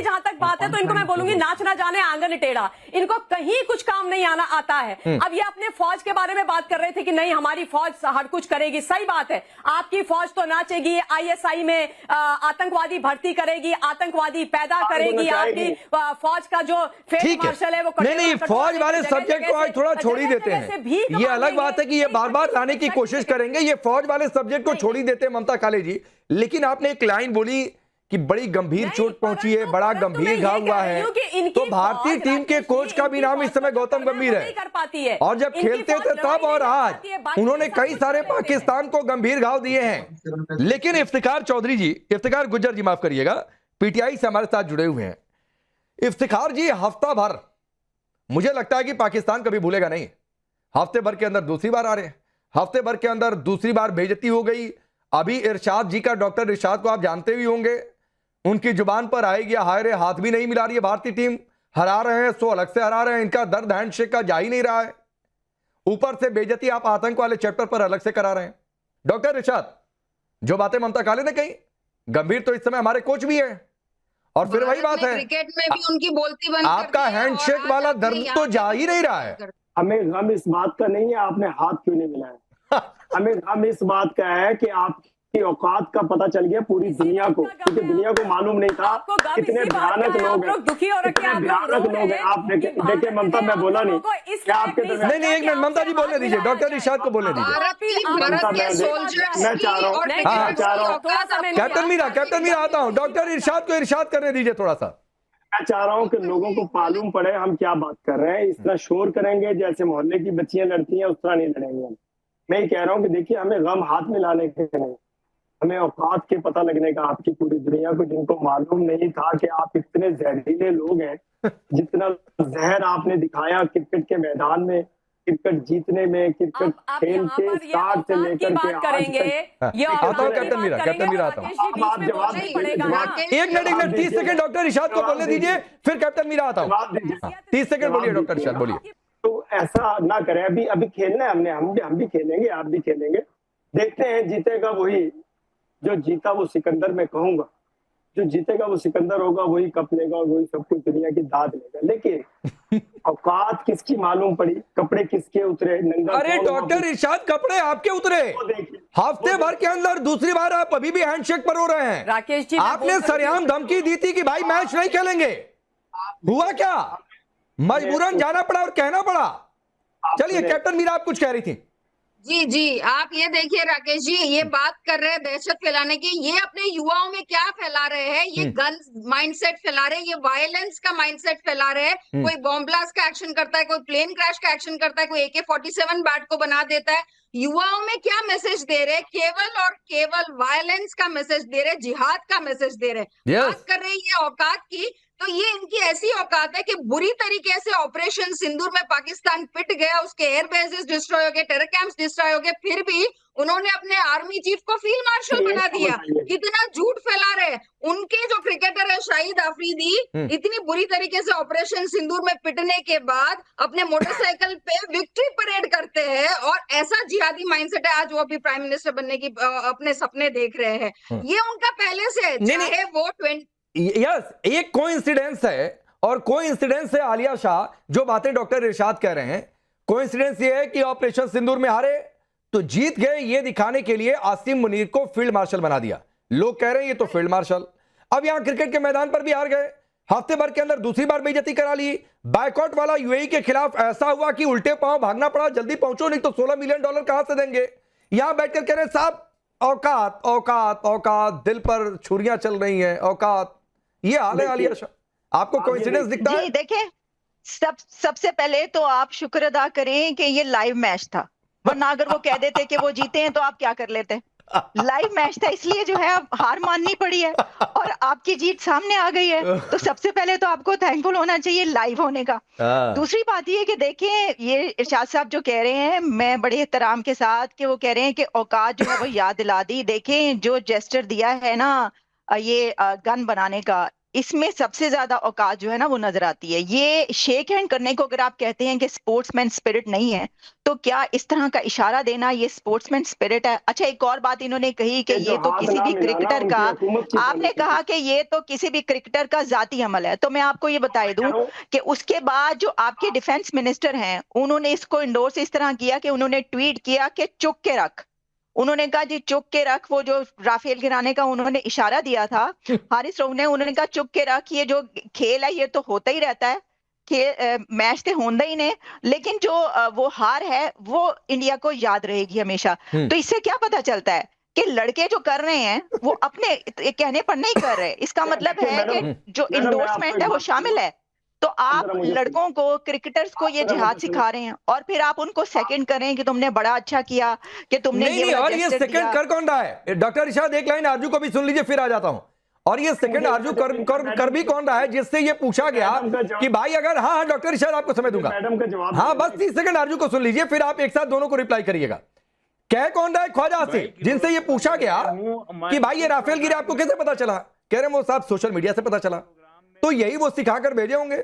जहां तक बात है तो इनको मैं बोलूंगी नाच ना जाने आंगन टेढ़ा, इनको कहीं कुछ काम नहीं आता है। अब ये अपने फौज के बारे में बात कर रहे थे कि नहीं हमारी फौज हर कुछ करेगी, सही बात है, आपकी फौज तो नाचेगी, आईएसआई में आतंकवादी भर्ती करेगी, आतंकवादी पैदा करेगी, आपकी फौज का जो फील्ड मार्शल है वो नहीं, फौज वाले सब्जेक्ट को आज थोड़ा छोड़ ही देते हैं। ये अलग बात है कि ये बार बार लाने की कोशिश करेंगे, ये फौज वाले सब्जेक्ट को छोड़ ही देते हैं ममता काले जी। लेकिन आपने एक लाइन बोली कि बड़ी गंभीर चोट पहुंची है, बड़ा गंभीर घाव हुआ है, तो भारतीय टीम के कोच का भी नाम इस समय गौतम गंभीर है। और जब खेलते थे तब और आज उन्होंने कई सारे पाकिस्तान को गंभीर घाव दिए हैं। लेकिन इफ्तिखार चौधरी जी, इफ्तिखार गुज्जर जी माफ करिएगा, पीटीआई से हमारे साथ जुड़े हुए हैं। इफ्तिखार जी, हफ्ता भर मुझे लगता है कि पाकिस्तान कभी भूलेगा नहीं। हफ्ते भर के अंदर दूसरी बार आ रहे हैं, हफ्ते भर के अंदर दूसरी बार बेइज्जती हो गई। अभी इरशाद जी का, डॉक्टर इरशाद को आप जानते भी होंगे, उनकी जुबान पर आएगी हाय रे, हाथ भी नहीं मिला रही है भारतीय टीम, हरा रहे हैं सो अलग से हरा रहे हैं, इनका दर्द हैंडशेक का जा ही नहीं रहा है। ऊपर से बेइज्जती आप आतंक वाले चैप्टर पर अलग से करा रहे हैं। डॉक्टर इरशाद, जो बातें ममता काले ने कही, गंभीर तो इस समय हमारे कोच भी है, और फिर वही बात है, क्रिकेट में भी उनकी बोलती बंद आपका हैंडशेक वाला दर्द तो जा ही नहीं रहा है। हमें गम इस बात का नहीं है आपने हाथ क्यों नहीं मिलाया, हमें गम इस बात का है कि आपकी औकात का पता चल गया पूरी दुनिया को, क्योंकि दुनिया को मालूम नहीं था कितने भयानक लोग हैं, कितने भयानक लोग हैं। आप देखिए ममता, मैं बोला नहीं क्या आपके नहीं, एक मिनट ममता जी बोलने दीजिए, डॉक्टर इरशाद को बोलने दीजिए। मैं चाह रहा हूँ कैप्टन मीरा आता हूँ, डॉक्टर इरशाद को इरशाद करने दीजिए थोड़ा सा। मैं चाह रहा हूँ कि लोगों को मालूम पड़े हम क्या बात कर रहे हैं। इस तरह शोर करेंगे जैसे मोहल्ले की बच्चियां लड़ती हैं, उस तरह नहीं लड़ेंगे। मैं ये कह रहा हूँ कि देखिए, हमें गम हाथ में लाने के नहीं, हमें औकात के पता लगने का आपकी पूरी दुनिया को, जिनको मालूम नहीं था कि आप इतने जहरीले लोग हैं, जितना जहर आपने दिखाया क्रिकेट के मैदान में, क्रिकेट जीतने में, क्रिकेट खेल के स्टार्ट से लेकर के आता हूं कैप्टन मीरा आता हूं। आप जवाब एक मिनट 30 सेकंड डॉक्टर इरशाद को बोलने दीजिए, फिर कैप्टन मीरा आता हूं। 30 सेकंड बोलिए डॉक्टर इरशाद, बोलिए। तो ऐसा ना करें, अभी खेलना है हमने, हम भी खेलेंगे, आप भी खेलेंगे, देखते हैं जीतेगा वही, जो जीता वो सिकंदर, मैं कहूंगा जो जीतेगा वो सिकंदर होगा, वही कप लेगा और वही सब कुछ दुनिया की दाद लेगा। लेकिन औकात किसकी मालूम पड़ी, कपड़े किसके उतरे, नंगा। अरे डॉक्टर इरशाद, कपड़े आपके उतरे, हफ्ते भर के अंदर दूसरी बार आप अभी भी हैंडशेक पर हो रहे हैं। राकेश जी, आपने सरेआम धमकी दी थी कि भाई मैच नहीं खेलेंगे, हुआ क्या? मजबूरन जाना पड़ा और कहना पड़ा। चलिए कैप्टन मीरा, आप कुछ कह रही थी। जी, आप ये देखिए राकेश जी, ये बात कर रहे हैं दहशत फैलाने की, ये अपने युवाओं में क्या फैला रहे हैं, ये गन माइंडसेट फैला रहे हैं, ये वायलेंस का माइंडसेट फैला रहे हैं। कोई बॉम्ब ब्लास्ट का एक्शन करता है, कोई प्लेन क्रैश का एक्शन करता है, कोई AK-47 बैट को बना देता है। युवाओं में क्या मैसेज दे रहे हैं? केवल और केवल वायलेंस का मैसेज दे रहे, जिहाद का मैसेज दे रहे। बात कर रहे हैं ये औकात की, तो ये इनकी ऐसी औकात है कि बुरी तरीके से ऑपरेशन सिंदूर में पाकिस्तान पिट गया, उसके एयर बेसेस डिस्ट्रॉय हो गए, टेरर कैंप्स डिस्ट्रॉय हो गए, फिर भी उन्होंने अपने आर्मी चीफ को फील्ड मार्शल बना दिया। कितना झूठ फैला रहे। उनके जो क्रिकेटर है शाहिद आफरीदी, इतनी बुरी तरीके से ऑपरेशन सिंदूर में पिटने के बाद अपने मोटरसाइकिल पे विक्ट्री परेड करते हैं, और ऐसा जिहादी माइंडसेट है। आज वो अभी प्राइम मिनिस्टर बनने की अपने सपने देख रहे हैं। ये उनका पहले से, चाहे वो यस, एक कोइंसिडेंस है, और कोइंसिडेंस है आलिया शाह, जो बातें डॉक्टर इरशाद कह रहे हैं। कोइंसिडेंस ये है कि ऑपरेशन सिंदूर में हारे तो जीत गए, ये दिखाने के लिए आसिम मुनीर को फील्ड मार्शल बना दिया। लोग कह रहे हैं ये तो फील्ड मार्शल। अब यहां क्रिकेट के मैदान पर भी हार गए, हफ्ते भर के अंदर दूसरी बार बेइज्जती करा ली। बायकॉट वाला यूएई के खिलाफ ऐसा हुआ कि उल्टे पांव भागना पड़ा, जल्दी पहुंचो नहीं तो $16 मिलियन कहां से देंगे। यहां बैठकर कह रहे साहब औकात औकात औकात, दिल पर छुरियां चल रही हैं, औकात। ये हाल है आलिया शाह, आपको कोइंसिडेंस दिखता है? देखिए, सबसे पहले तो आप शुक्र अदा करें कि ये लाइव मैच था, वरना अगर वो कह देते कि वो जीते हैं तो आप क्या कर लेते? लाइव मैच था, इसलिए जो है अब हार माननी पड़ी है और आपकी जीत सामने आ गई है। तो सबसे पहले तो आपको थैंकफुल होना चाहिए लाइव होने का। दूसरी बात ये कि देखें, ये इरशाद साहब जो कह रहे हैं, मैं बड़े एहतराम के साथ कि वो कह रहे हैं कि औकात जो है वो याद दिला दी। देखें, जो जेस्चर दिया है ना ये गन बनाने का, इसमें सबसे ज्यादा औकात जो है ना वो नजर आती है। ये शेक हैंड करने को अगर आप कहते हैं कि स्पोर्ट्समैन स्पिरिट नहीं है, तो क्या इस तरह का इशारा देना ये स्पोर्ट्समैन स्पिरिट है? अच्छा, एक और बात इन्होंने कही कि ये तो किसी भी क्रिकेटर का, आपने कहा कि ये तो किसी भी क्रिकेटर का जाती अमल है, तो मैं आपको ये बता दूं कि उसके बाद जो आपके डिफेंस मिनिस्टर हैं उन्होंने इसको इंडोर्स इस तरह किया कि उन्होंने ट्वीट किया कि चुक के रख। उन्होंने कहा जी चुक के रख, वो जो राफेल गिराने का उन्होंने इशारा दिया था हारिस रऊफ ने, उन्होंने कहा चुक के रख, ये जो खेल है ये तो होता ही रहता है, मैच तो होंदा ही नहीं, लेकिन जो वो हार है वो इंडिया को याद रहेगी हमेशा। तो इससे क्या पता चलता है कि लड़के जो कर रहे हैं वो अपने कहने पर नहीं कर रहे, इसका मतलब है कि जो इंडोर्समेंट है वो शामिल है। तो आप लड़कों को, क्रिकेटर्स को ये जिहाद सिखा रहे हैं और फिर आप उनको सेकंड करें कि तुमने बड़ा अच्छा किया कि तुमने नहीं, और ये सेकंड कर कौन रहा है? डॉक्टर इरशाद, एक लाइन आरजू को भी सुन लीजिए, फिर आ जाता हूं। और ये सेकंड आरजू कर भी कौन रहा है जिससे ये पूछा गया कि भाई अगर, हाँ डॉक्टर इरशाद आपको समय दूंगा, हाँ बस 30 सेकंड आरजू को सुन लीजिए, फिर आप एक साथ दोनों को रिप्लाई करिएगा। कह कौन रहा है? ख्वाजा आसिफ, जिनसे ये पूछा गया कि भाई ये राफेल गिरे आपको कैसे पता चला, कह रहे वो साहब सोशल मीडिया से पता चला। तो यही वो सिखाकर भेजे होंगे,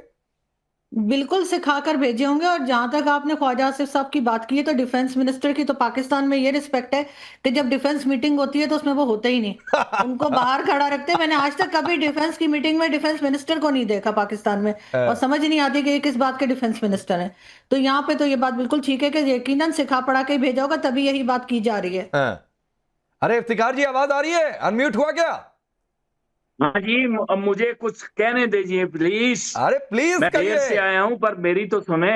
बिल्कुल सिखाकर भेजे होंगे। और जहां तक आपने ख्वाजा आसिफ साहब की बात की है, तो डिफेंस मिनिस्टर की तो पाकिस्तान में ये रिस्पेक्ट है कि जब डिफेंस मीटिंग होती है तो उसमें वो होते ही नहीं, उनको बाहर खड़ा रखते हैं। मैंने आज तक कभी डिफेंस की मीटिंग में डिफेंस मिनिस्टर को नहीं देखा पाकिस्तान में, और समझ नहीं आती कि ये किस बात के डिफेंस मिनिस्टर हैं। तो यहाँ पे तो ये बात बिल्कुल ठीक है कि यकीनन सिखा पढ़ा के भेजा होगा, तभी यही बात की जा रही है। अरे इफ्तिकार जी, आवाज आ रही है? अनम्यूट हुआ क्या? हाँ जी, मुझे कुछ कहने दीजिए प्लीज। अरे प्लीज, मैं देर से आया हूं पर मेरी तो सुने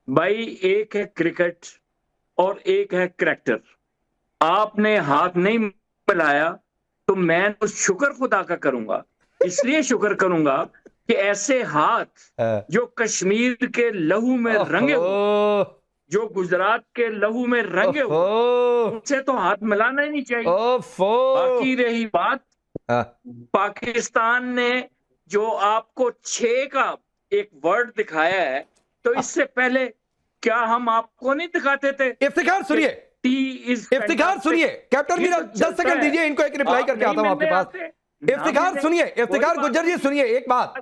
भाई। एक है क्रिकेट और एक है करैक्टर। आपने हाथ नहीं मिलाया तो मैं तो शुक्र खुदा का करूंगा, इसलिए शुक्र करूंगा कि ऐसे हाथ जो कश्मीर के लहू में रंगे हो, जो गुजरात के लहू में रंगे हो, उनसे तो हाथ मिलाना ही नहीं चाहिए। बाकी रही बात पाकिस्तान ने जो आपको 6 का एक वर्ड दिखाया है, तो इससे पहले क्या हम आपको नहीं दिखाते थे? इफ्तिकार सुनिए, इफ्तिकार सुनिए, कैप्टन मीरा 10 सेकंड दीजिए, इनको एक रिप्लाई करके आता हूं आपके पास। इफ्तिकार सुनिए, इफ्तिकार गुज्जर जी सुनिए एक बात,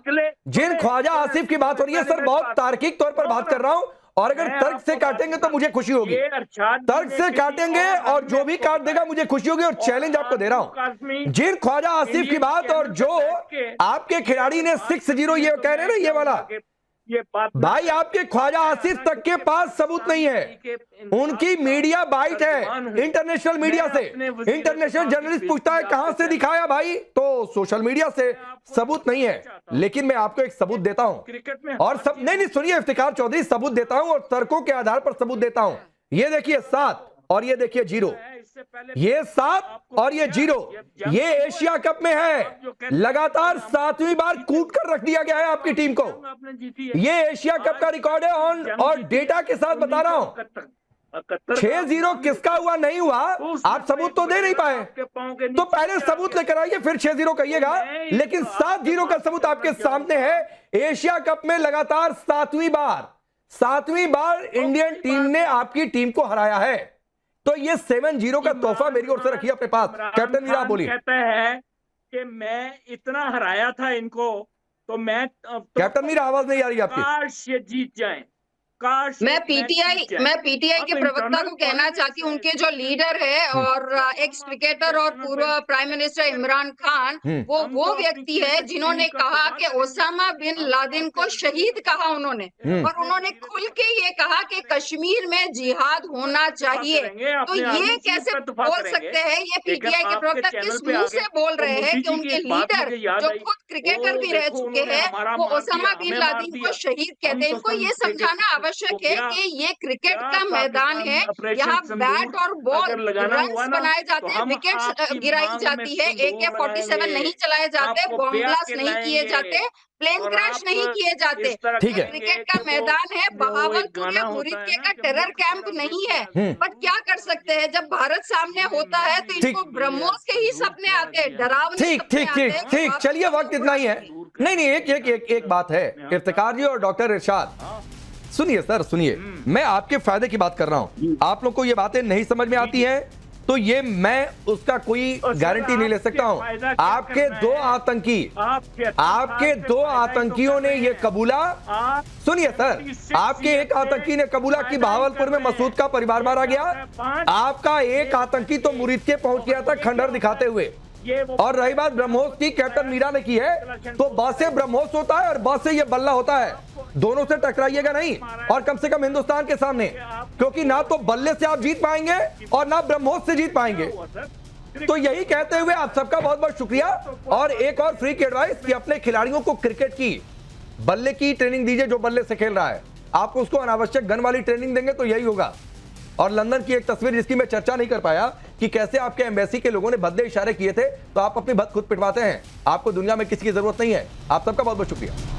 जिन ख्वाजा आसिफ की बात हो रही है सर, बहुत तार्किक तौर पर बात कर रहा हूं, और अगर तर्क से काटेंगे तो मुझे खुशी होगी, तर्क से काटेंगे और जो भी काट देगा मुझे खुशी होगी। और चैलेंज आपको दे रहा हूं, जिन ख्वाजा आसिफ की बात और जो आपके खिलाड़ी ने 6-0 ये कह रहे हैं ना, ये वाला भाई, आपके ख्वाजा आसिफ तक के पास सबूत नहीं है, उनकी मीडिया बाइट है इंटरनेशनल मीडिया से। इंटरनेशनल जर्नलिस्ट पूछता है कहां से दिखाया भाई, तो सोशल मीडिया से, सबूत नहीं है। लेकिन मैं आपको एक सबूत देता हूं, और सब नहीं सुनिए इफ्तिकार चौधरी, सबूत देता हूं और तर्कों के आधार पर सबूत देता हूं। ये देखिए 7 और ये देखिए 0, ये 7 और ये 0, ये एशिया कप में है। लगातार 7वीं बार कूट कर रख दिया गया है आपकी टीम को। ये एशिया कप का रिकॉर्ड है ऑन, और डेटा के साथ बता रहा हूं। 6-0 किसका हुआ नहीं हुआ, आप सबूत तो दे नहीं पाए, तो पहले सबूत लेकर आइए फिर 6-0 कहिएगा। लेकिन 7-0 का सबूत आपके सामने है। एशिया कप में लगातार 7वीं बार इंडियन टीम ने आपकी टीम को हराया है। तो ये 7-0 का तोहफा मेरी ओर से रखिए अपने पास। कैप्टन मीरा बोलिए। कहता है कि मैं इतना हराया था इनको, तो मैं कैप्टन मीरा आवाज नहीं आ रही आपकी। काश ये जीत जाएं, काश। मैं पीटीआई के प्रवक्ता को कहना चाहती हूँ, उनके जो लीडर है और एक्स क्रिकेटर और पूर्व प्राइम मिनिस्टर इमरान खान, वो व्यक्ति है जिन्होंने कहा कि ओसामा बिन लादेन को शहीद कहा उन्होंने, और उन्होंने खुल के ये कहा कि कश्मीर में जिहाद होना चाहिए। तो ये कैसे बोल सकते हैं, ये पीटीआई के प्रवक्ता किस मुंह से बोल रहे हैं कि उनके लीडर जो खुद क्रिकेटर भी रह चुके हैं वो ओसामा बिन लादेन को शहीद कहते हैं? इनको ये समझाना आवश्यक है कि ये क्रिकेट का मैदान है, यहाँ बैट और बॉल रन्स बनाए जाते हैं, विकेट्स गिराई जाती है, AK-47 नहीं चलाए जाते, बॉम्ब ब्लास्ट नहीं किए जाते, प्लेन क्रैश नहीं किए जाते। ठीक है, क्रिकेट का मैदान है, बहावलपुर या मुरीदके का टेरर कैंप नहीं है। बट क्या कर सकते हैं, जब भारत सामने होता है तो इनको ब्रह्मोस के ही सपने आते हैं, डरावने सपने आते हैं। ठीक, चलिए वक्त इतना ही है। नहीं, एक बात है इफ्तिकार जी और डॉक्टर इरशाद, सुनिए सर, सुनिए, मैं आपके फायदे की बात कर रहा हूं। आप लोग को ये बातें नहीं समझ में आती हैं, तो ये मैं उसका कोई गारंटी नहीं ले सकता हूं। आपके दो आतंकियों ने ये कबूला, सुनिए सर, आपके एक आतंकी ने कबूला कि बहावलपुर में मसूद का परिवार मारा गया। आपका एक आतंकी तो मुरीदके पहुंच गया था खंडहर दिखाते हुए। और रही बात ब्रह्मोस की, कैप्टन मीरा ने की है, तो ब से ब्रह्मोस होता है और ब से ये बल्ला होता है। दोनों से टकराइएगा नहीं, और कम से कम हिंदुस्तान के सामने, क्योंकि ना तो बल्ले से आप जीत पाएंगे और ना ब्रह्मोस से जीत पाएंगे। तो यही कहते हुए आप सबका बहुत बहुत शुक्रिया। और एक और फ्री की एडवाइस कि अपने खिलाड़ियों को क्रिकेट की बल्ले की ट्रेनिंग दीजिए। जो बल्ले से खेल रहा है, आप उसको अनावश्यक गन वाली ट्रेनिंग देंगे तो यही होगा। और लंदन की एक तस्वीर जिसकी मैं चर्चा नहीं कर पाया कि कैसे आपके एम्बेसी के लोगों ने भद्दे इशारे किए थे, तो आप अपनी भद्द खुद पिटवाते हैं। आपको दुनिया में किसी की जरूरत नहीं है। आप सबका बहुत बहुत शुक्रिया।